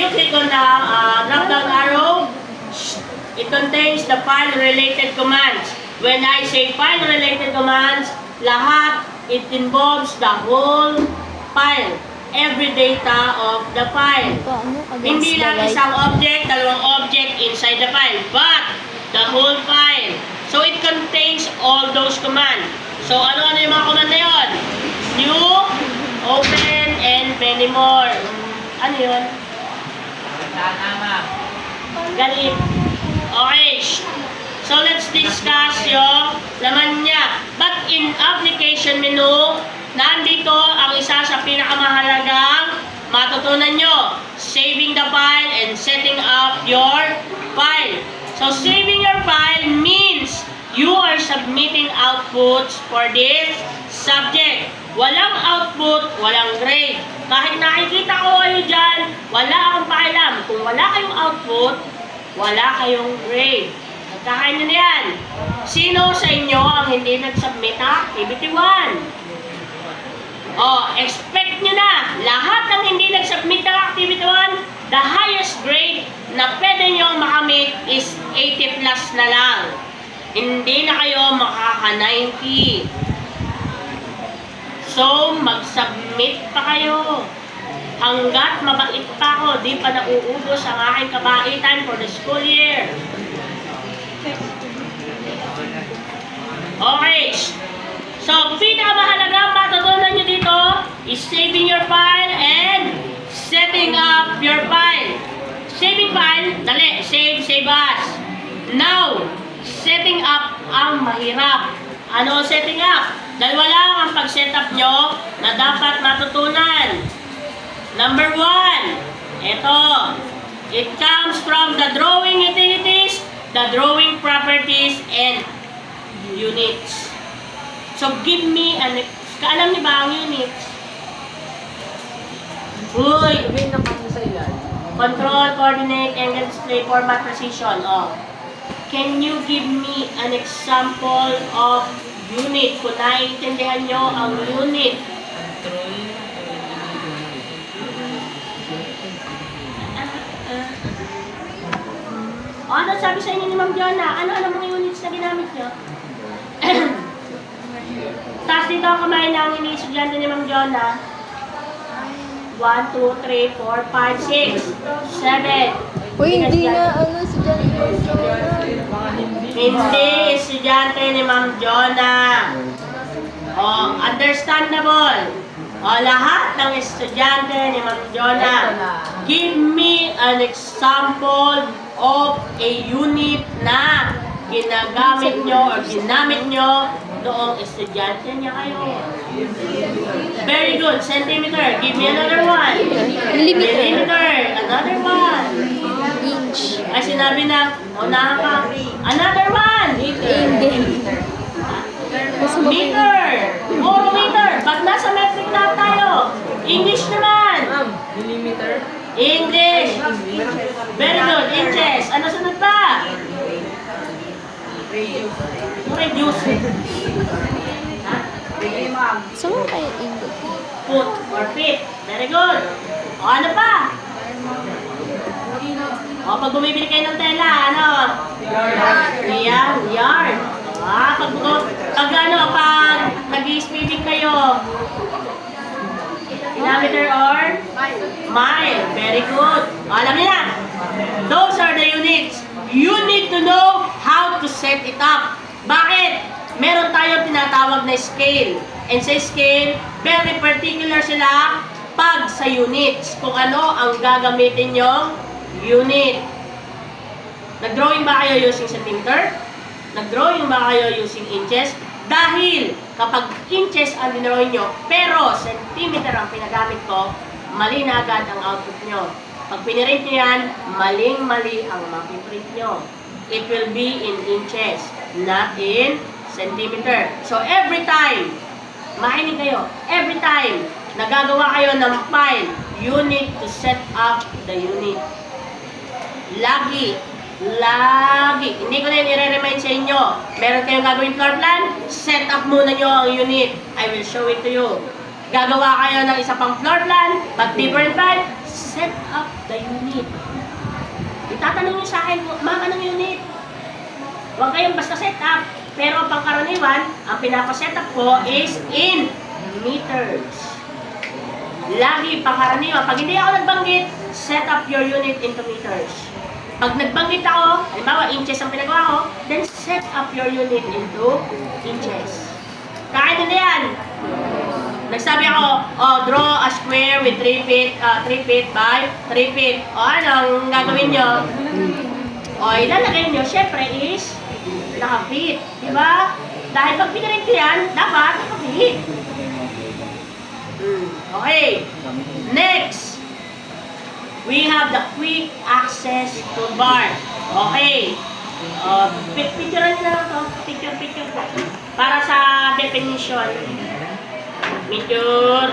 you click on the drop-down arrow, it contains the file-related commands. When I say file-related commands, lahat, it involves the whole file. Every data of the file. Hindi lang isang object, dalawang object inside the file, but the whole file. So it contains all those commands. So ano-ano yung mga command na yun? New, open, and many more. Ano yun? Galit. Okay. So let's discuss yung laman niya. But in application menu, nandito ang isa sa pinakamahalagang matutunan nyo. Saving the file and setting up your file. So saving your file means you are submitting outputs for this subject. Walang output, walang grade. Kahit nakikita ko kayo dyan, wala akong pakialam. Kung wala kayong output, wala kayong grade. Nagkakain nyo na yan. Sino sa inyo ang hindi nag-submit na activity 1? Expect nyo na. Lahat ng hindi nag-submit ng activity 1, the highest grade na pwede nyo makamit is 80 plus na lang. Hindi na kayo makaka-90. So, mag-submit pa kayo. Hanggat mabait pa ako, di pa nauubos ang aking kabaitan for the school year. Okay. So, pinakamahalagang matutunan nyo dito is saving your file and setting up your file. Saving file, dali, save as. Now, setting up ang mahirap. Ano setting up? Dalawa lang ang pag-setup nyo na dapat matutunan. Number 1, ito. It comes from the drawing utilities, the drawing properties, and units. So, give me an... Kaalam niyo ba ang units? Uy! Control, coordinate, angle, display, format, precision. Can you give me an example of unit? Kung naiintindihan nyo ang unit. Ano sabi sa inyo ni Ma'am Jonah? Ano mga units na ginamit nyo? Tapos dito ang kamay ng ini-estudyante ni Ma'am Jonah. 1, 2, 3, 4, 5, 6, 7. Uy, hindi na, estudyante ni Ma'am Jonah. Hindi, estudyante ni Ma'am Jonah. Understandable. Lahat ng estudyante ni Ma'am Jonah. Give me an example of a unit na ginagamit nyo or ginamit nyo noong estudyante niya kayo. Very good. Centimeter. Give me another one. Millimeter. Another one. Inch. Ay, sinabi na, unahan ka. Another one. Meter. Puro meter. Ba't nasa metric na tayo? English naman. Millimeter. English. Very good. Inches. Ano sunod pa? Radius. Saan mo kayo English? Foot or feet. Very good. Ano pa? Pag bumibili kayo ng tela, ano? Yarn. Pag nag-speeding kayo, kilometer or mile. Very good. Alam niyo na. Those are the units. You need to know how to set it up. Bakit? Meron tayong tinatawag na scale. And sa scale, very particular sila pag sa units. Kung ano ang gagamitin nyong unit. Nag-drawing ba kayo using centimeter? Nag-drawing ba kayo using inches? Dahil kapag inches ang dinrawing nyo, pero centimeter ang pinagamit ko, mali na agad ang output nyo. Pag pinirint nyo yan, maling-mali ang mapiprint nyo. It will be in inches, not in centimeter. So every time, makinig kayo, every time nagagawa kayo ng file, you need to set up the unit. Lagi. Hindi ko na yun i-remind sa inyo. Meron kayong gagawin floor plan, set up muna nyo ang unit. I will show it to you. Gagawa kayo ng isa pang floor plan, but different file, set up the unit. Itatanong niyo sa akin, ma'am, anong unit? Huwag kayong basta set up. Pero pangkaraniwan, ang pinapaset up ko is in meters. Lagi pangkaraniwan. Pag hindi ako nagbanggit, set up your unit into meters. Pag nagbanggit ako, halimbawa inches ang pinagawa ko, then set up your unit into inches. Kahit hindi yan. Nagsabi ako, draw a square with 3 feet by 3 feet. Anong gagawin nyo? Ilalagay nyo, syempre is naka-feet. Diba? Dahil pag pinarin ko yan, dapat naka-feet. Okay. Next, we have the quick access toolbar. Okay. Picture na ito. Picture. Para sa definition. Picture.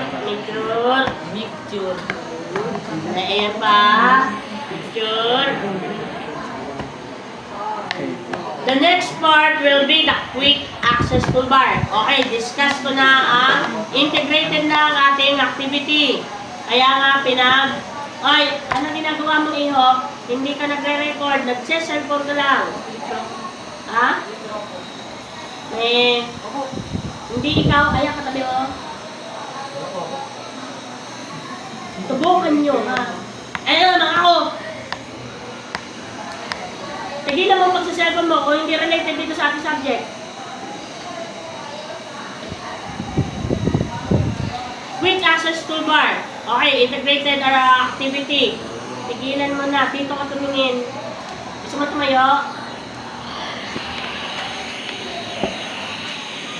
Ayan pa. Picture. The next part will be the quick access toolbar. Okay, discuss ko na ang integrated na ang ating activity. Kaya nga ano ginagawa mo, Iho? Hindi ka nagre-record, nagse-cellphone ka lang. Ha? Hindi ikaw, kaya katabi mo. Tubukan nyo, ha? Ayun, ako. Tigilan mo pag-cellphone mo kung hindi related dito sa ating subject. Quick access toolbar. Okay, integrated activity. Tigilan mo na. Dito ka tumingin. Gusto mo tumayo?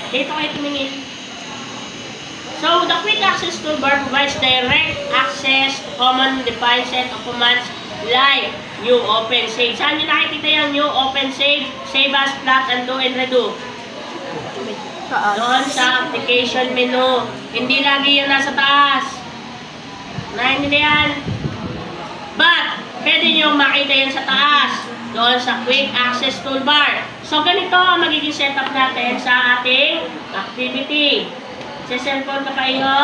Dito kayo tumingin. So, the quick access toolbar provides direct access to common defined set of commands like new, open, save. Saan nyo nakikita yung new, open, save, save as, plot, undo, and redo? Doon sa application menu. Hindi lagi yan nasa taas. Naintindihan? But, pwede nyo makita yan sa taas. Doon sa quick access toolbar. So, ganito ang magiging setup natin sa ating activity. Sa cellphone ka pa, Iho?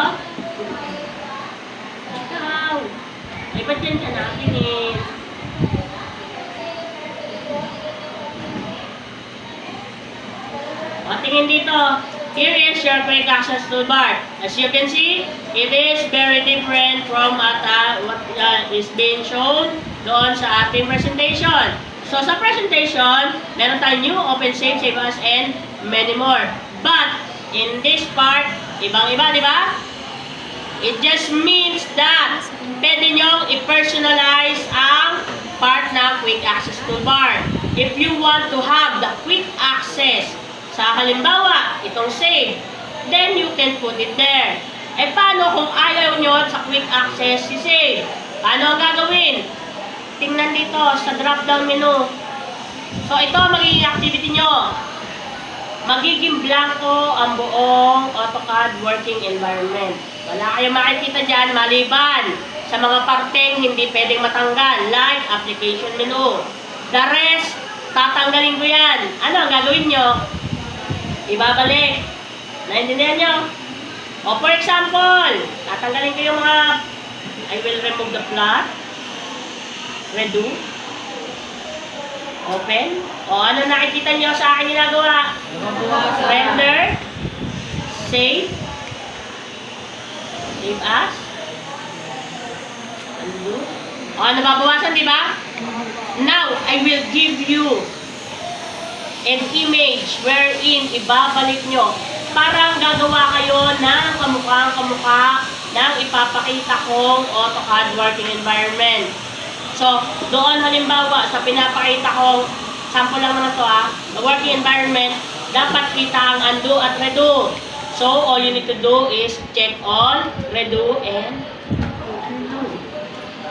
Ikaw. Ay, ba't yan ka natin? O, tingin dito. Here is your quick access toolbar. As you can see, it is very different from what is being shown doon sa ating presentation. So, sa presentation, meron tayong new, open, save, save as, and many more. But, in this part, ibang-iba, di ba? It just means that pwede nyo i-personalize ang part ng quick access toolbar. If you want to have the quick access sa halimbawa, itong save, then you can put it there. Eh paano kung ayaw nyo sa quick access si save? Paano ang gagawin? Tingnan dito sa drop-down menu. So ito ang magiging activity nyo. Magiging blanco ang buong AutoCAD working environment. Wala kayong makikita dyan maliban sa mga parteng hindi pwedeng matanggal, like application menu. The rest, tatanggalin ko yan. Ano ang gagawin nyo? Ibabalik. Naintindihan nyo? O for example, tatanggalin ko yung mga I will remove the plot, redo, open. O ano nakikita nyo sa akin ginagawa? Render, save, save as, undo. O nababawasan, di ba? Now, I will give you an image wherein ibabalik nyo. Parang gagawa kayo ng kamukha ng ipapakita kong AutoCAD working environment. So, doon halimbawa sa pinapakita kong sample lang naman to the working environment, dapat kita ang undo at redo. So, all you need to do is check on redo and undo.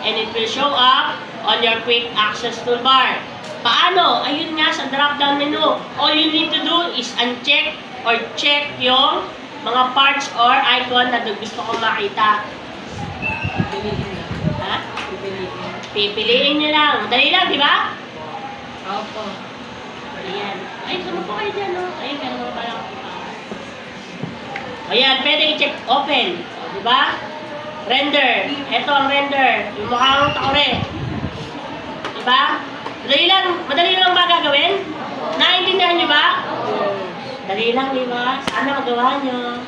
And it will show up on your quick access toolbar. Paano? Ayun nga sa drop-down menu. All you need to do is uncheck or check yung mga parts or icon na gusto ko makita. Ha? Pipiliin nyo lang. Dali lang, di ba? Opo. Ayan. Ay, sumupo kayo dyan, no? Ayun, gano'n mo pala. Ayan, pwede i-check open. Di ba? Render. Ito ang render. Yung mukha ng takore. Diba? Madali lang ba gagawin? Naintindihan niyo ba? Dali lang, di ba? Sana magawa niyo.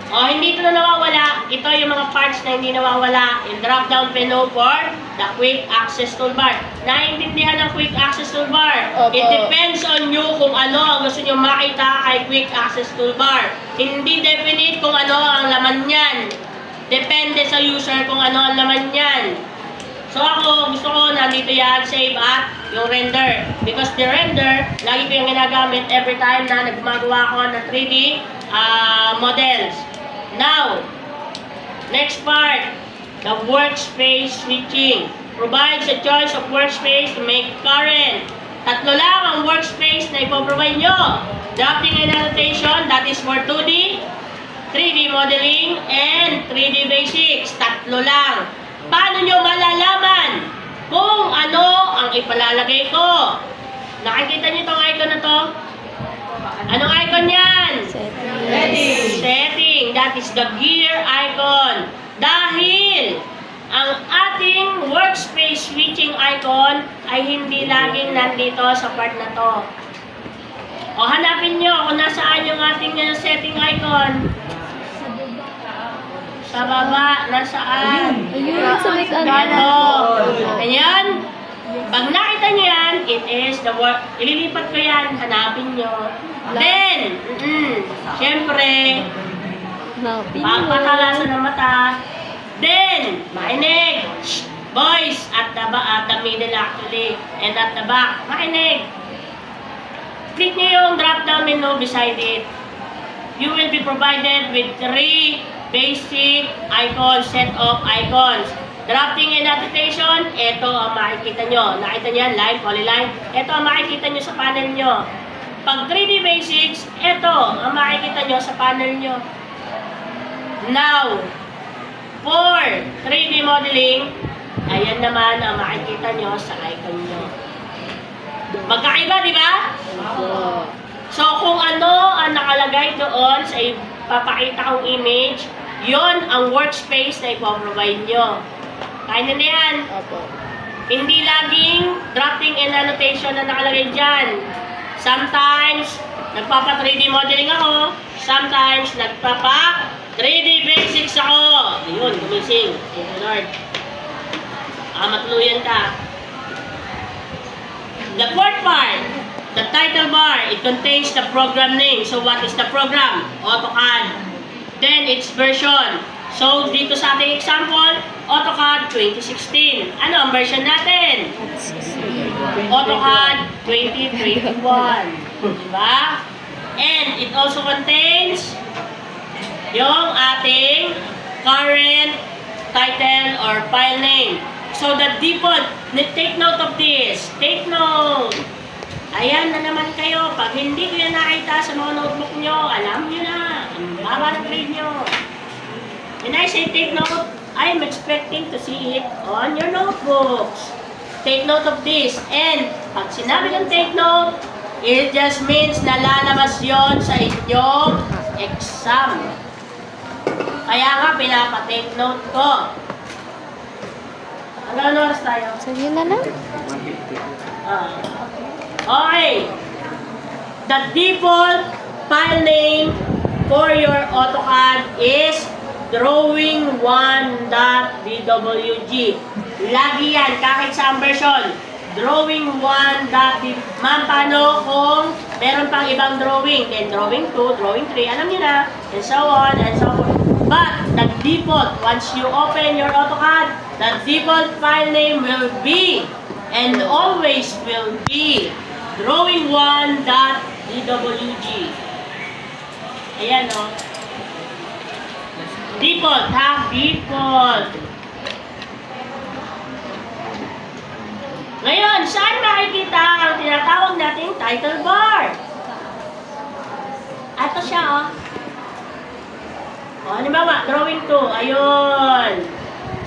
O, hindi ito na nawawala. Ito yung mga parts na hindi nawawala. Yung drop-down menu for the quick access toolbar. Naintindihan ang quick access toolbar. Opo. It depends on you kung ano ang gusto nyo makita kay quick access toolbar. Hindi definite kung ano ang laman niyan. Depende sa user kung ano ang laman niyan. So ako, gusto ko nandito yan, save at yung render. Because the render, lagi ko yung ginagamit every time na nagmagawa ko ng 3D models. Now, next part, the workspace switching. Provides a choice of workspace to make current. Tatlo lang ang workspace na ipoprovide nyo. Drafting and annotation, that is for 2D, 3D modeling, and 3D basics. Tatlo lang. Paano nyo malalaman kung ano ang ipalalagay ko? Nakikita nyo itong icon na to? Anong icon yan? Setting. That is the gear icon. Dahil ang ating workspace switching icon ay hindi laging nandito sa part na to. O hanapin nyo kung nasaan yung ating setting icon. Sa baba, nasaan? Ayun, sa may Ito. Ayan. Pag nakita nyo yan, it is the work. Ililipat ko yan, hanapin nyo. Then, syempre, pagpatalasan ng mata. Then, makinig. Shh, boys, at the middle actually, and at the back, makinig. Click nyo yung drop-down menu beside it. You will be provided with 3 basic icons, set of icons. Drafting and annotation, ito ang makikita nyo. Nakita nyo yan, line, polyline. Ito ang makikita nyo sa panel nyo. Pag 3D basics, ito ang makikita nyo sa panel nyo. Now, for 3D modeling, ayan naman ang makikita nyo sa icon nyo. Magkaiba, di ba? So, kung ano ang nakalagay doon sa papakita kong image, yon ang workspace na ipoprovide nyo. Kaya na yan. Hindi laging drafting and annotation na nakalagay dyan. Sometimes, nagpapa 3D modeling ako. Sometimes, nagpapa 3D basics ako. Ayun, gumising. Thank you, Lord. Matuluyan ka. The fourth part, the title bar, it contains the program name. So, what is the program? AutoCAD. Then, its version. So, dito sa ating example, AutoCAD 2016. Ano ang version natin? AutoCAD 2021. Diba? And it also contains yung ating current title or file name. So, the default, take note of this. Take note. Ayan na naman kayo. Pag hindi ko yan nakita sa mga notebook nyo, alam nyo na. Ang baba ng grade nyo. When I say take note, I'm expecting to see it on your notebooks. Take note of this. And pag sinabi ng take note, it just means na lalabas yon sa inyong exam. Kaya nga, pinapa-take note ko. Hanggang oras tayo? Sige na lang. Okay. The default file name for your AutoCAD is drawing1.dwg. Lagi yan, kahit sa version. Drawing1.dwg. Ma'am, paano kung meron pang ibang drawing? Then drawing 2, drawing 3, alam niyo na. And so on, and so forth. But the default, once you open your AutoCAD, the default file name will be, and always will be, drawing1.dwg. Ayan, o. Default, ha? Default. Ngayon, saan makikita ang tinatawag nating title bar? Ito siya, o. O, halimbawa, drawing 2. Ayun.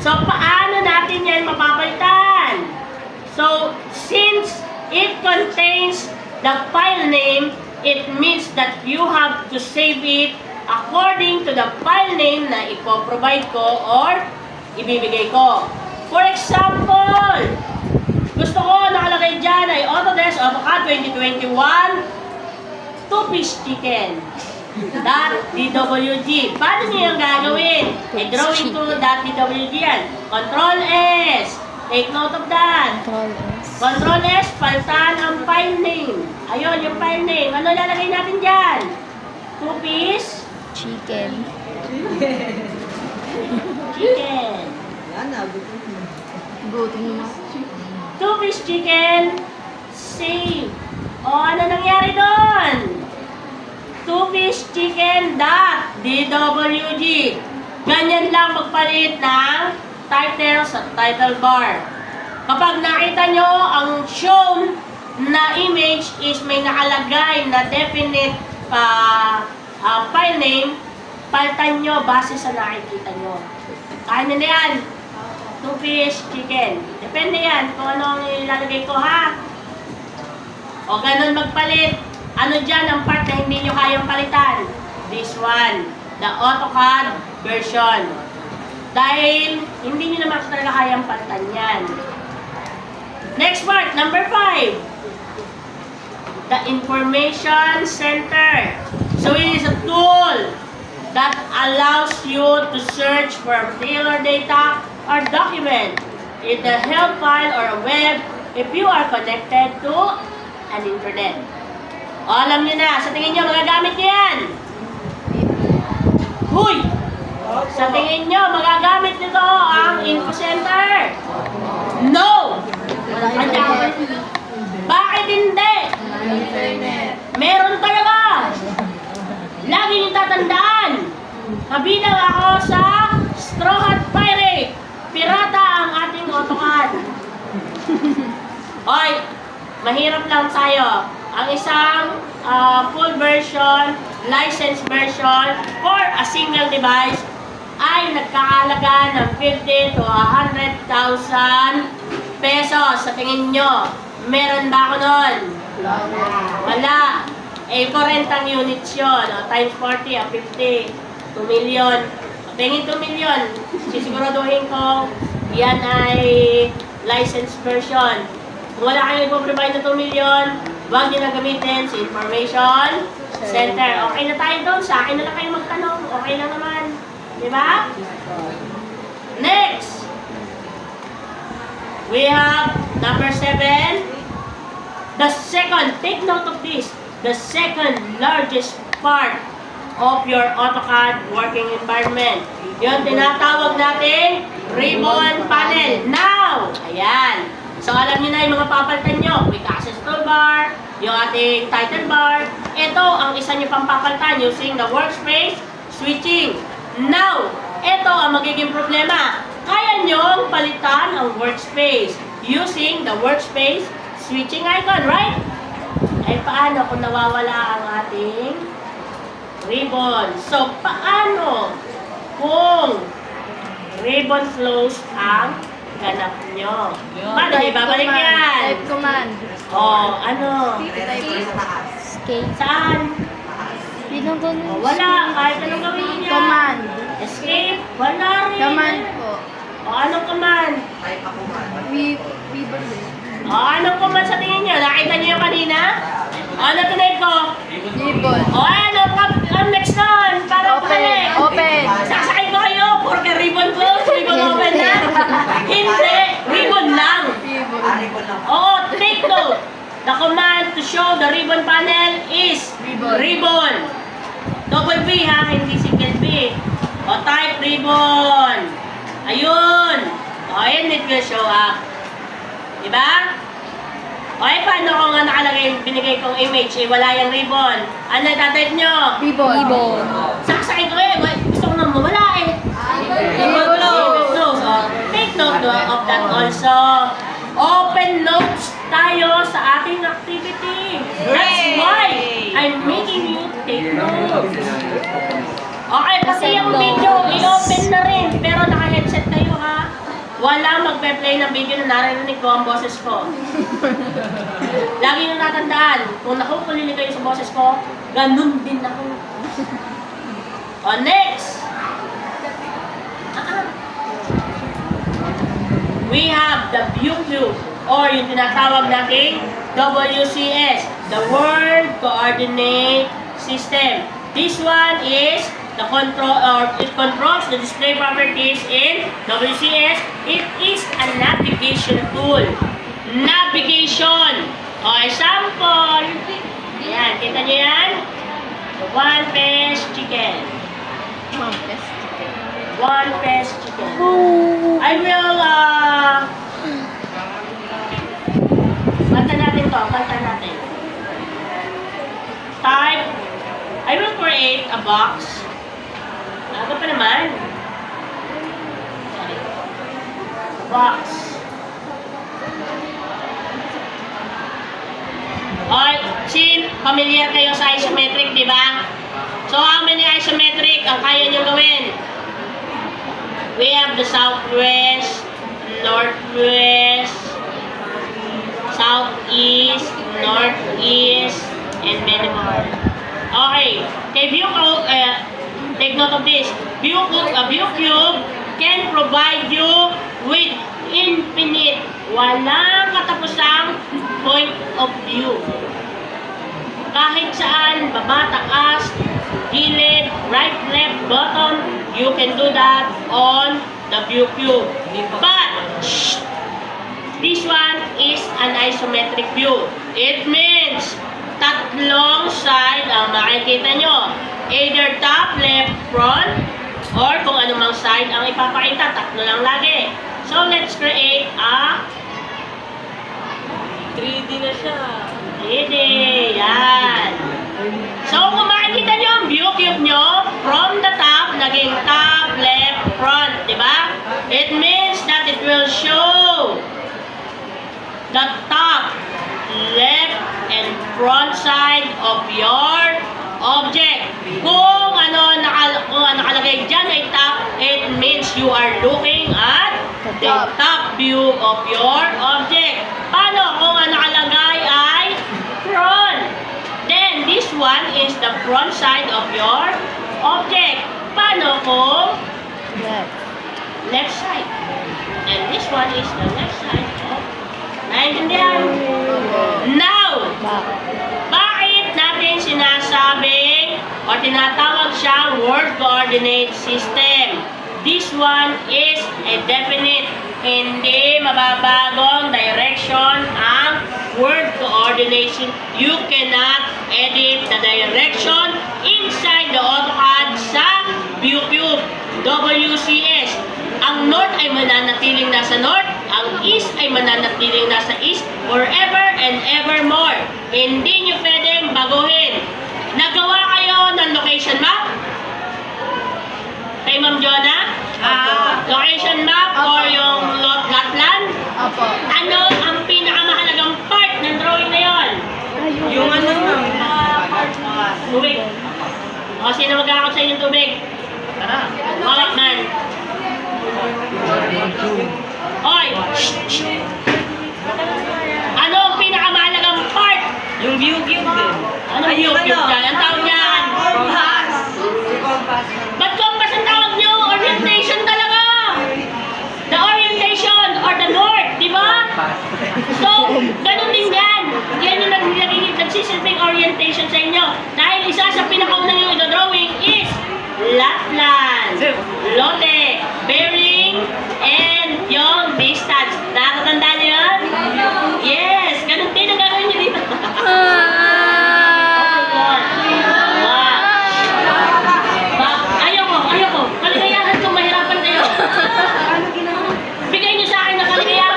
So, paano natin yan mapapalitan? So, since it contains the file name, it means that you have to save it according to the file name na ipoprovide ko or ibibigay ko. For example, gusto ko nakalagay dyan ay Autodesk AutoCAD 2021 2-piece chicken. .dwg. Paano niyo yung gagawin? Drawing to .dwg yan. Control S. Take note of that. Control S. Control S, palitan ang file name. Ayun, yung file name. Ano lalagay natin dyan? 2-piece Chicken. chicken. Gutom na. 2-piece chicken. Save. O, ano nangyari doon? 2-piece chicken .dwg. Ganyan lang magpalit ng title sa title bar. Kapag nakita nyo ang shown na image is may nakalagay na definite file name, palitan nyo base sa nakikita nyo. Kaya na yan. 2-piece chicken. Depende yan kung ano ang ilalagay ko, ha? O ganun magpalit. Ano dyan ang part na hindi nyo kayang palitan? This one. The AutoCAD version. Dahil hindi nyo naman talaga kayang palitan yan. Next part, number 5. The Information Center. So it is a tool that allows you to search for a particular data or document in the help file or a web if you are connected to an internet. O, alam nyo na, sa tingin nyo, magagamit nyo yan. Huy! Sa tingin nyo, magagamit nito ang info center. No! Bakit hindi? Meron talaga. Lagi nyo tatandaan. Kabilang ako sa Straw Hat Pirate. Pirata ang ating AutoCAD. Oy, mahirap lang tayo. Ang isang full version, license version for a single device ay nagkakalaga ng 50 to 100,000 pesos. Sa tingin nyo, meron ba ako nun? Wala. Eh, 40 units yun. O, times 40, 50, 2 million. O, tingin 2 million. Sisiguraduhin ko, yan ay license version. Kung wala kayong ipoprovide na 2 million, huwag nyo na gamitin sa Information Center. Okay na tayo doon. Sa akin na lang kayo magtanong. Okay lang naman. Diba? Next! We have number 7. The second, take note of this, the second largest part of your AutoCAD working environment. Yung tinatawag natin ribbon panel. Now! Ayan. So, alam niyo na yung mga papalitan nyo. Quick access toolbar, yung ating title bar. Ito ang isa nyo pang papalitan using the workspace switching. Now, ito ang magiging problema. Kaya nyo palitan ang workspace using the workspace switching icon, right? Ay, paano kung nawawala ang ating ribbon? So, paano kung ribbon flows ang ganap nyo? Paano ibabalik yan? Type command. O, ano? Escape. Saan? Pinagano. Wala, kahit anong gawin niya. Command. Escape? Wala rin. Command po. O, anong command? Ribbon. O, anong command sa tingin nyo? Nakita nyo yung kanina? O, ano tunay ko? Ribbon. O, ano? Ang next nun? Para Open. Open. Sasakay ko kayo, porque ribbon close, ribbon open na. Hindi, ribbon lang. Ribbon. Oo, take note. The command to show the ribbon panel is ribbon. Double B ha, hindi single B. O, type ribbon. Ayun. O, ayan, it will show up. Diba? O, eh, paano kung nga nakalagay, binigay kong image, eh, wala yung ribbon. Ano, tatype nyo? Ribbon. Saksakin ko eh. Gusto ko nang mawala eh. Ribbon close. Take note of that also. Open notes tayo sa ating activity. That's why I'm making you take notes. Okay, kasi yung video, i-open na rin. Pero naka-headset kayo ha. Wala magpe-play ng video na naririnig ko ang boses ko. Lagi nyo natandaan, kung nakukulilig kayo sa boses ko, ganun din ako. O, next! we have the BUQ or yung tinatawag nating WCS, the World Coordinate System. This one is the control or it controls the display properties in WCS. It is a navigation tool. Navigation. O, example. Yan, kita niyo yan? One piece chicken. One piece chicken. I will, kanta natin to, kanta natin. Type, I will create a box. Ano pa naman? Sorry. Box. Alright, familiar kayo sa isometric, di ba? So, how many isometric ang kaya nyo gawin? We have the southwest, northwest, southeast, northeast, and many more. Okay, kay ViewCube, take note of this. ViewCube can provide you with infinite, walang katapusang point of view. Kahit saan, baba, taas, gilid, right, left, bottom, you can do that on the ViewCube. But, this one is an isometric view. It means tatlong side ang makikita nyo. Either top, left, front, or kung anumang side ang ipapakita. Tatlo lang lagi. So, let's create a 3D na siya. 3D. Yan. So, kung makikita nyo ang view cube nyo, from the top, naging top, left, front. Diba? It means that it will show the top, left, and front side of your object. Kung nakalagay dyan ay top, it means you are looking at the top view of your object. Paano kung ang nakalagay ay front? Then, this one is the front side of your object. Paano kung left side? And this one is the left side of naiintindihan? Now, bakit natin sinasabing o tinatawag siyang World Coordinate System? This one is a definite, hindi mababagong direction ang word coordination. You cannot edit the direction inside the AutoCAD sa ViewCube WCS. Ang north ay mananatiling nasa north, ang east ay mananatiling nasa east, forever and evermore. Hindi nyo pwedeng baguhin. Nagawa kayo ng location map? Kay Ma'am Jonah? Location map or yung lot plan? Opo. Ano ang pinakamahalagang part ng drawing na yon? Yung ano ma'am? Tubig. O, sino magkakot sa inyong tubig? Tara. Hawak man. Hoy! Ano ang pinakamahalagang part? Yung view cube din. Ano ang view cube dyan? Ang tawag niyan? Compass. Ba't compass ang tawag nyo? Orientation talaga! The orientation or the north, di ba? So, ganun din yan. Yan yung nagsisilbing orientation sa inyo. Dahil isa sa pinakaunang yung drawing is Lapland, Lote,